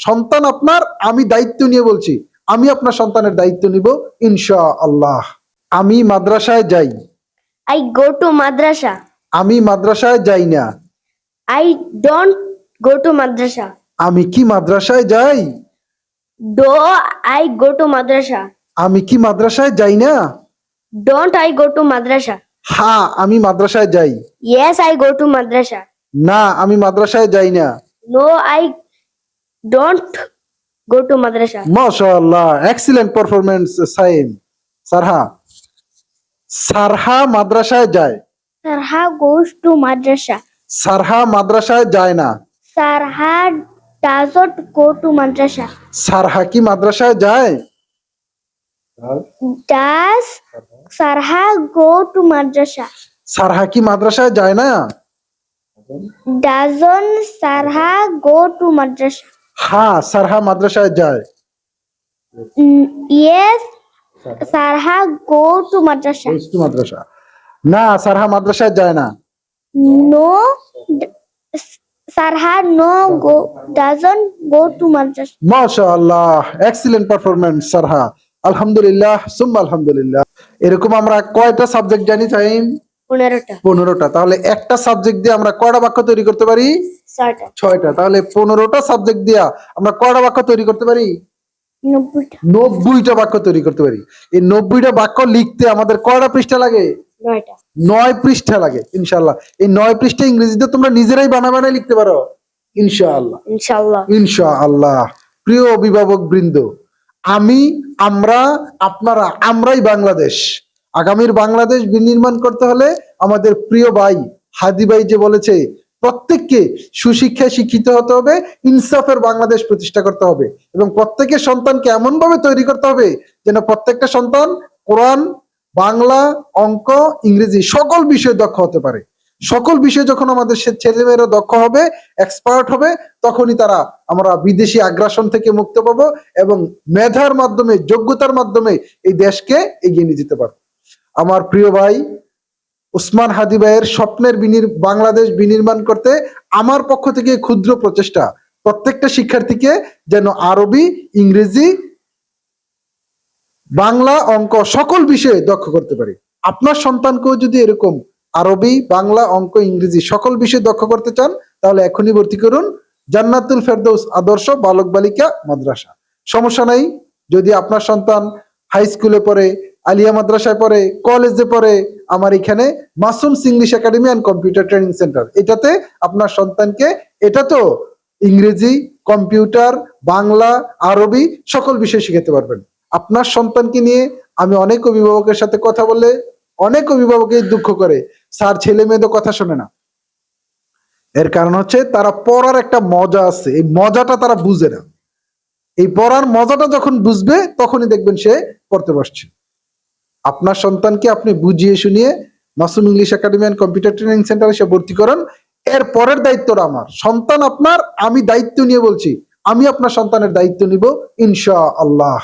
সন্তান আপনার, আমি দায়িত্ব নিয়ে বলছি, আমি আপনার সন্তানের দায়িত্ব নিব ইনশাআল্লাহ। আমি মাদ্রাসায় যাই। I go to madrasa. আমি মাদ্রাসায় যাই না। I don't go to madrasa. আমি কি মাদ্রাসায় যাই? Do I go to madrasa? আমি কি মাদ্রাসায় যাই না? Don't I go to madrasa? হ্যাঁ, আমি মাদ্রাসায় যাই। Yes, I go to madrasa. না, আমি মাদ্রাসায় যাই না। No, I don't go to madrasa. মাশাআল্লাহ, এক্সিলেন্ট পারফরম্যান্স সাইম। সারহা, সারহা মাদ্রাসায় যায়। Sarha goes to madrasa. সারহা মাদ্রাসায় যায় না। Sarha doesn't go to madrasa. সারহা কি মাদ্রাসায় যায়? Does Sarha go to madrasa? সারহা কি মাদ্রাসায় যায় না? Doesn't Sarha go to madrasa? হ্যাঁ, সারহা মাদ্রাসায় যায়। Yes, Sarha go to madrasa. মাদ্রাসা না, সারহা মাদ্রাসায় যায় না। No, d- Sarha doesn't go to madrasa. মাশাআল্লাহ, এক্সিলেন্ট পারফরম্যান্স সারহা। আলহামদুলিল্লাহ সুম্মা আলহামদুলিল্লাহ। এরকম আমরা কয়টা সাবজেক্ট জানি টাইম? 15টা। 15টা। তাহলে একটা সাবজেক্ট দিয়ে আমরা কয়টা বাক্য তৈরি করতে পারি? 6টা। 6টা। তাহলে 15টা সাবজেক্ট দিয়ে আমরা কয়টা বাক্য তৈরি করতে পারি? 90টা। 90টা বাক্য তৈরি করতে পারি। এই 90টা বাক্য লিখতে আমাদের কয়টা পৃষ্ঠা লাগে? 9টা। 9 পৃষ্ঠা লাগে ইনশাআল্লাহ। এই 9 পৃষ্ঠা ইংরেজিতে তোমরা নিজেরাই বানায় লিখতে পারো ইনশাআল্লাহ। ইনশাআল্লাহ। ইনশাআল্লাহ। প্রিয় অভিভাবক বৃন্দ, আমি, আমরা, আপনারা, আমরাই বাংলাদেশ। আগামীর বাংলাদেশ বিনির্মাণ করতে হলে আমাদের প্রিয় ভাই হাদি ভাই যে বলেছে, প্রত্যেককে সুশিক্ষায় শিক্ষিত হতে হবে, ইনসাফের বাংলাদেশ প্রতিষ্ঠা করতে হবে এবং প্রত্যেকের সন্তানকে এমন ভাবে তৈরি করতে হবে যেন প্রত্যেকটা সন্তান কোরআন, বাংলা, অঙ্ক, ইংরেজি সকল বিষয়ে দক্ষ হতে পারে। সকল বিষয়ে যখন আমাদের ছেলেমেয়েরা দক্ষ হবে, এক্সপার্ট হবে, তখনই আমরা বিদেশি আগ্রাসন থেকে মুক্ত পাবো এবং মেধার মাধ্যমে, যোগ্যতার মাধ্যমে এই দেশকে এগিয়ে নিয়ে যেতে পারবো। আমার প্রিয় ভাই উসমান হাদি ভাইয়ের স্বপ্নের বাংলাদেশ বিনির্মাণ করতে আমার পক্ষ থেকে ক্ষুদ্র প্রচেষ্টা, প্রত্যেকটা শিক্ষার্থীকে যেন আরবি, ইংরেজি, বাংলা, অঙ্ক সকল বিষয়ে দক্ষ করতে পারি। আপনার সন্তানকেও যদি এরকম আরবি, বাংলা, অঙ্ক, ইংরেজি সকল বিষয়ে দক্ষ করতে চান, তাহলে এখনই ভর্তি করুন জান্নাতুল ফেরদৌস আদর্শ বালক বালিকা মাদ্রাসা। সমস্যা নাই, যদি আপনার সন্তান হাই স্কুলে পড়ে, আলিয়া মাদ্রাসায় পড়ে, কলেজে পড়ে, আমার এখানে Masum's English academy and computer training centre, এটাতে আপনার সন্তানকে এটা তো ইংরেজি, কম্পিউটার, বাংলা, আরবি সকল বিষয় শিখাতে পারবেন। আপনার সন্তানকে নিয়ে আমি অনেক অভিভাবকের সাথে কথা বললে অনেক অভিভাবকই দুঃখ করে, স্যার ছেলে মেয়েদের কথা শোনে না। এর কারণ হচ্ছে তারা পড়ার একটা মজা আছে, এই মজাটা তারা বুঝে না। এই পড়ার মজাটা যখন বুঝবে তখনই দেখবেন সে পড়তে বসছে। আপনার সন্তানকে আপনি বুঝিয়ে শুনিয়ে Masum English academy and computer training সেন্টারে সে ভর্তি করেন। এর পরের দায়িত্বটা আমার। সন্তান আপনার, আমি দায়িত্ব নিয়ে বলছি, আমি আপনার সন্তানের দায়িত্ব নিব ইনশাআল্লাহ।